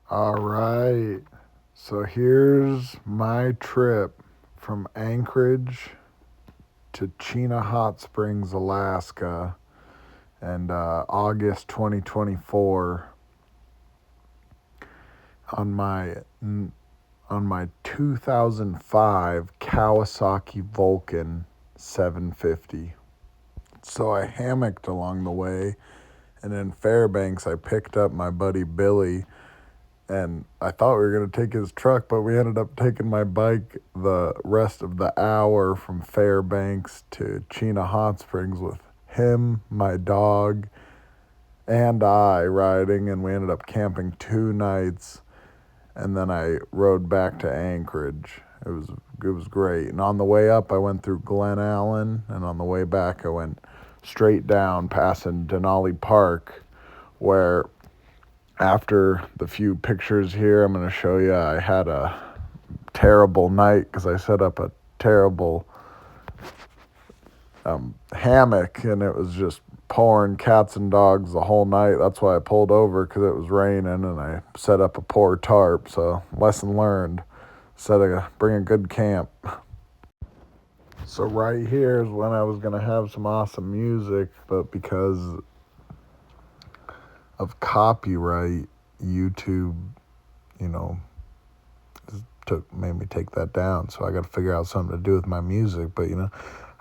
All right. So here's my trip from Anchorage to Chena Hot Springs, Alaska, and August 2024 on my on my 2005 Kawasaki Vulcan 750. So I hammocked along the way, and in Fairbanks I picked up my buddy Billy. And I thought we were going to take his truck, but we ended up taking my bike the rest of the hour from Fairbanks to Chena Hot Springs with him, my dog, and I riding. And we ended up camping 2 nights. And then I rode back to Anchorage. It was great. And on the way up, I went through Glen Allen. And on the way back, I went straight down, passing Denali Park, where after the few pictures here I'm going to show you, I had a terrible night because I set up a terrible hammock, and it was just pouring cats and dogs the whole night. That's why I pulled over, because it was raining, and I set up a poor tarp. So lesson learned, bring a good camp. So right here is when I was going to have some awesome music, but because of copyright, YouTube, you know, made me take that down. So I got to figure out something to do with my music. But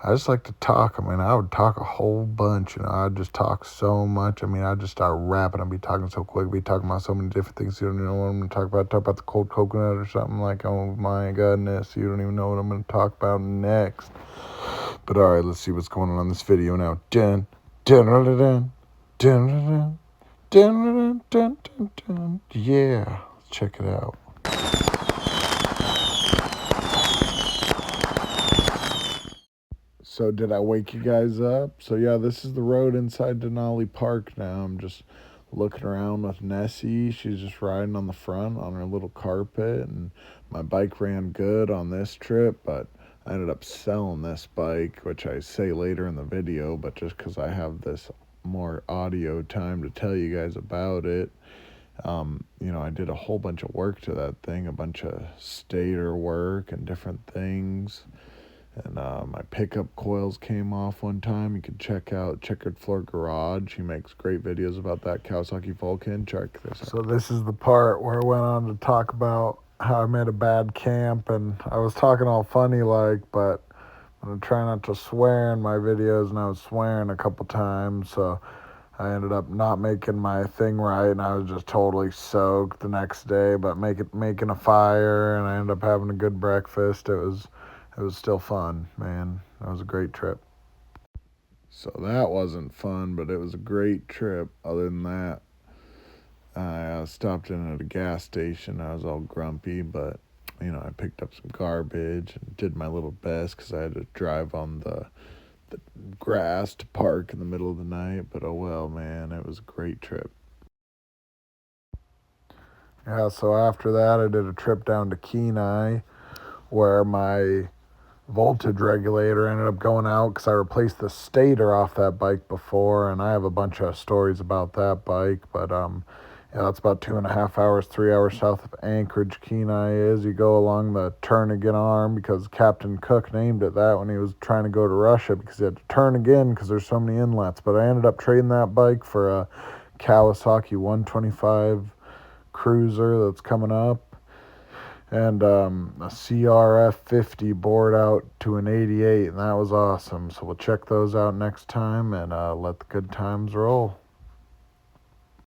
I just like to talk. I mean, I would talk a whole bunch. I'd just talk so much. I'd just start rapping. I'd be talking so quick. I'd be talking about so many different things. You don't even know what I'm going to talk about. Talk about the cold coconut or something like, oh my goodness, you don't even know what I'm going to talk about next. But all right, let's see what's going on this video now. Dun dun dun dun dun dun dun dun dun dun. Yeah, check it out. So did I wake you guys up? So yeah, this is the road inside Denali Park now. I'm just looking around with Nessie. She's just riding on the front on her little carpet, and my bike ran good on this trip, but I ended up selling this bike, which I say later in the video, but just because I have this more audio time to tell you guys about it. I did a whole bunch of work to that thing, a bunch of stator work and different things. And my pickup coils came off one time. You can check out Checkered Floor Garage. He makes great videos about that Kawasaki Vulcan. Check this out. So this is the part where I went on to talk about how I made a bad camp. And I was talking all funny like, but I'm going to try not to swear in my videos. And I was swearing a couple times. So I ended up not making my thing right. And I was just totally soaked the next day. But making a fire. And I ended up having a good breakfast. It was still fun, man. That was a great trip. So that wasn't fun, but it was a great trip. Other than that, I stopped in at a gas station. I was all grumpy, but I picked up some garbage and did my little best because I had to drive on the grass to park in the middle of the night. But oh well, man, it was a great trip. Yeah, so after that, I did a trip down to Kenai, where my voltage regulator ended up going out because I replaced the stator off that bike before, and I have a bunch of stories about that bike. But yeah, that's about 2.5 hours, 3 hours south of Anchorage. Kenai is. You go along the Turnagain Arm, because Captain Cook named it that when he was trying to go to Russia, because he had to turn again because there's so many inlets. But I ended up trading that bike for a Kawasaki 125 Cruiser that's coming up, and a CRF 50 bored out to an 88, and that was awesome. So we'll check those out next time, and let the good times roll.